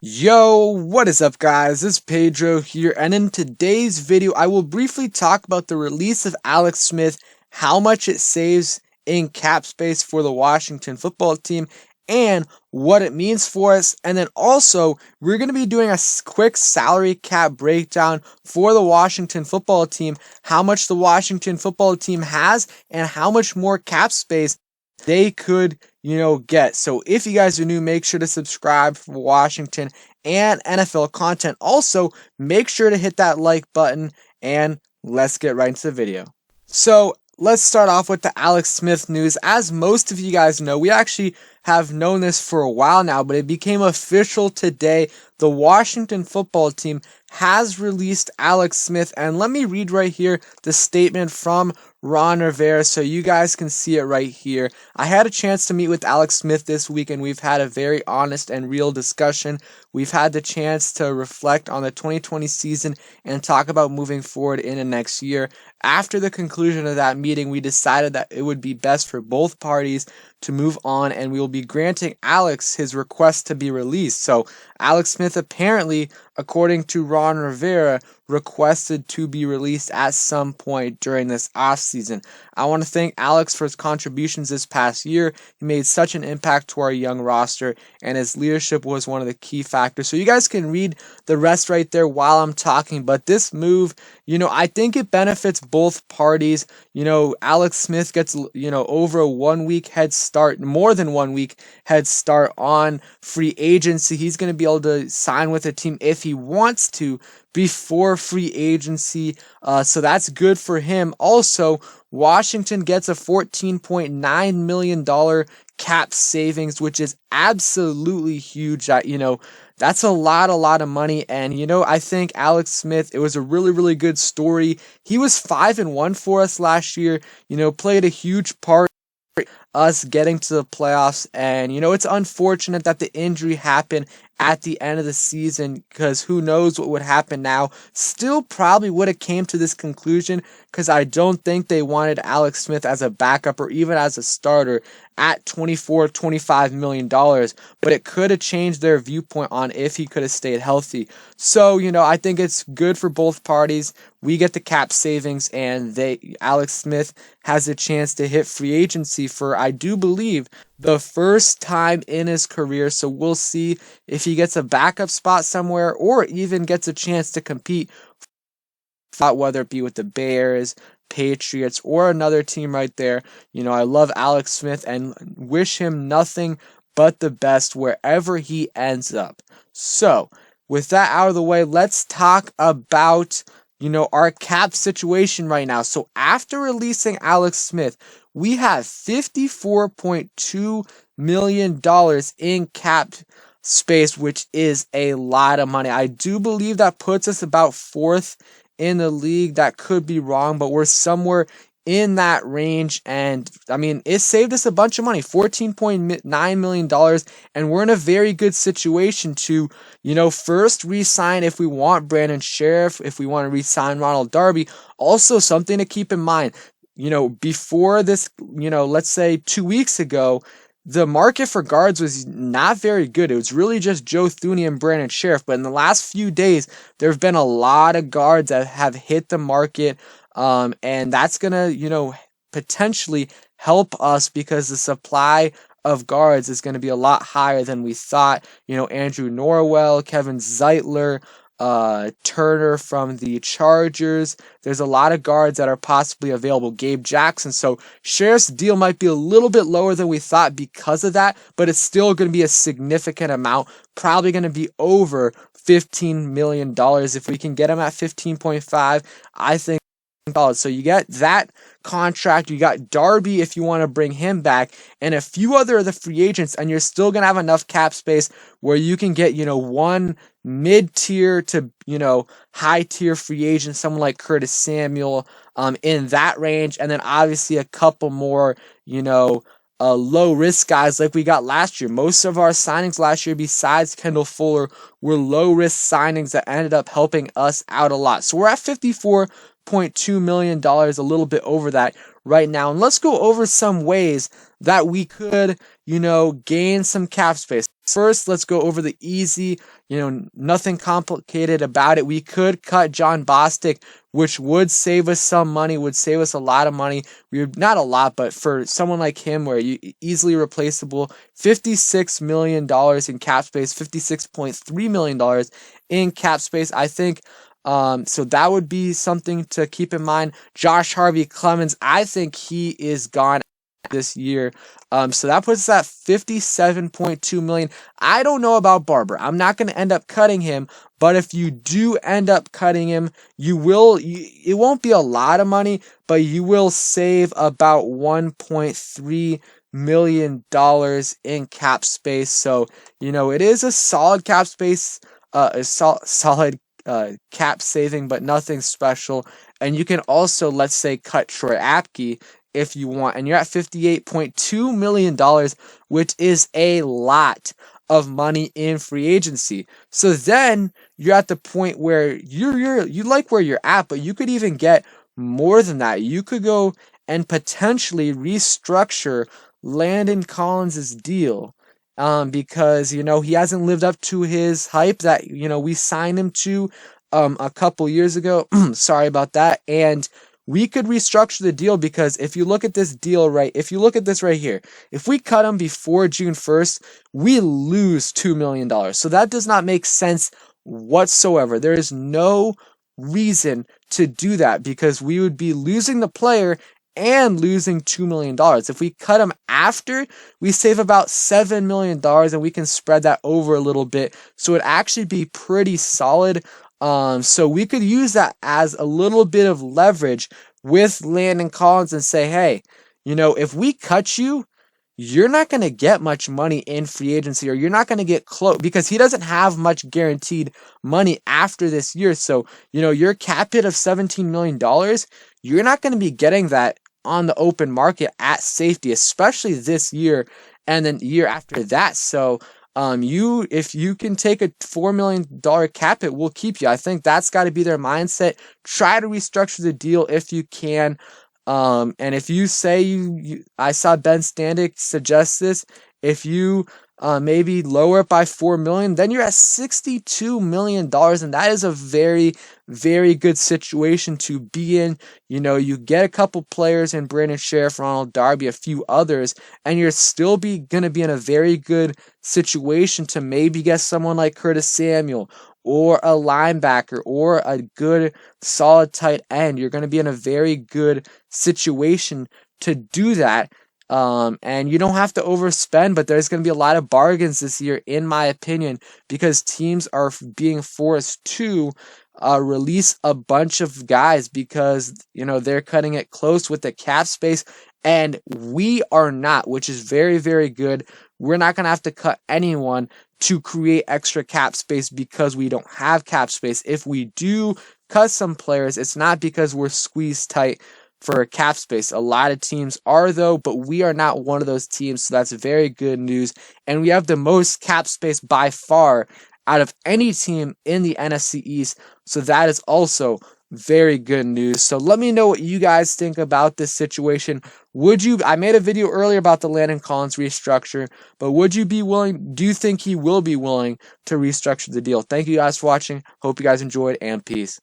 Yo, what is up guys? It's Pedro here, and in today's video I will briefly talk about the release of Alex Smith, how much it saves in cap space for the Washington football team, and what it means for us. And then also, we're going to be doing a quick salary cap breakdown for the Washington football team, how much the Washington football team has, and how much more cap space they could get. So if you guys are new, make sure to subscribe for Washington and NFL content. Also, make sure to hit that like button, and let's get right into the video. So let's start off with the Alex Smith news. As most of you guys know, we actually have known this for a while now, but it became official today. The Washington football team has released Alex Smith, and let me read right here the statement from Ron Rivera so you guys can see it right here. I had a chance to meet with Alex Smith this week, and we've had a very honest and real discussion. We've had the chance to reflect on the 2020 season and talk about moving forward in the next year. After the conclusion of that meeting, we decided that it would be best for both parties to move on, and we will be granting Alex his request to be released. So Alex Smith apparently, according to Ron Rivera, requested to be released at some point during this offseason. I want to thank Alex for his contributions this past year. He made such an impact to our young roster, and his leadership was one of the key factors. So you guys can read the rest right there while I'm talking, but this move, I think it benefits both parties. Alex Smith gets, over a 1 week head start, more than 1 week head start on free agency. He's going to be able to sign with a team if he wants to before free agency. So that's good for him. Also, Washington gets a $14.9 million cap savings, which is absolutely huge. That's a lot of money. And, I think Alex Smith, it was a really good story. He was 5-1 for us last year, played a huge part us getting to the playoffs. And, it's unfortunate that the injury happened at the end of the season, because who knows what would happen now. Still probably would have came to this conclusion, because I don't think they wanted Alex Smith as a backup or even as a starter at $25 million, but it could have changed their viewpoint on if he could have stayed healthy. So, I think it's good for both parties. We get the cap savings, and Alex Smith has a chance to hit free agency for, I do believe, the first time in his career. So we'll see if he gets a backup spot somewhere or even gets a chance to compete, whether it be with the Bears, Patriots, or another team right there. I love Alex Smith and wish him nothing but the best wherever he ends up. So with that out of the way, let's talk about our cap situation right now. So after releasing Alex Smith, we have $54.2 million in cap space, which is a lot of money. I do believe that puts us about fourth in the league. That could be wrong, but we're somewhere in that range. And it saved us a bunch of money, $14.9 million, and we're in a very good situation to, first re-sign if we want Brandon Sheriff, if we want to re-sign Ronald Darby. Also, something to keep in mind, before this, let's say 2 weeks ago, the market for guards was not very good. It was really just Joe Thuney and Brandon Sheriff. But in the last few days, there have been a lot of guards that have hit the market. And that's going to, potentially help us, because the supply of guards is going to be a lot higher than we thought. Andrew Norwell, Kevin Zeitler, Turner from the Chargers. There's a lot of guards that are possibly available. Gabe Jackson. So Sheriff's deal might be a little bit lower than we thought because of that, but it's still going to be a significant amount. Probably going to be over $15 million. If we can get him at 15.5, I think. So you get that contract, you got Darby if you want to bring him back, and a few other of the free agents, and you're still going to have enough cap space where you can get, one mid-tier to, high-tier free agent, someone like Curtis Samuel, in that range, and then obviously a couple more, low-risk guys like we got last year. Most of our signings last year, besides Kendall Fuller, were low-risk signings that ended up helping us out a lot. So we're at $54.2 million, a little bit over that right now. And let's go over some ways that we could, gain some cap space. First, let's go over the easy, nothing complicated about it. We could cut John Bostic, which would save us some money, would save us a lot of money. We would, not a lot, but for someone like him, where you easily replaceable, $56 million in cap space, $56.3 million in cap space. I think so that would be something to keep in mind. Josh Harvey-Clemens, I think he is gone this year. So that puts us at $57.2 million. I don't know about Barber. I'm not going to end up cutting him, but if you do end up cutting him, it won't be a lot of money, but you will save about $1.3 million in cap space. So, it is a solid cap space, solid cap saving, but nothing special. And you can also, let's say, cut Troy Apke if you want, and you're at $58.2 million, which is a lot of money in free agency. So then you're at the point where you like where you're at, but you could even get more than that. You could go and potentially restructure Landon Collins' deal, because he hasn't lived up to his hype that we signed him to a couple years ago. Sorry about that. And we could restructure the deal, because if you look at this deal if you look at this right here, if we cut him before June 1st, we lose $2 million. So that does not make sense whatsoever. There is no reason to do that, because we would be losing the player and losing $2 million. If we cut him after, we save about $7 million, and we can spread that over a little bit. So it'd actually be pretty solid. So we could use that as a little bit of leverage with Landon Collins and say, hey, if we cut you, you're not going to get much money in free agency, or you're not going to get close, because he doesn't have much guaranteed money after this year. So, your cap hit of $17 million, you're not going to be getting that on the open market at safety, especially this year and then year after that. So, if you can take a $4 million cap hit, we'll keep you. I think that's got to be their mindset. Try to restructure the deal if you can. And if you say I saw Ben Standick suggest this, if you maybe lower it by $4 million, then you're at $62 million, and that is a very, very good situation to be in. You get a couple players in Brandon Sheriff, Ronald Darby, a few others, and you're still going to be in a very good situation to maybe get someone like Curtis Samuel, or a linebacker, or a good solid tight end. You're going to be in a very good situation to do that. And you don't have to overspend, but there's going to be a lot of bargains this year, in my opinion, because teams are being forced to release a bunch of guys, because they're cutting it close with the cap space, and we are not, which is very, very good. We're not going to have to cut anyone to create extra cap space, because we don't have cap space. If we do cut some players, it's not because we're squeezed tight for cap space. A lot of teams are, though, but we are not one of those teams, so that's very good news. And we have the most cap space by far out of any team in the NFC East, so that is also very good news. So let me know what you guys think about this situation. I made a video earlier about the Landon Collins restructure, but do you think he will be willing to restructure the deal? Thank you guys for watching. Hope you guys enjoyed, and peace.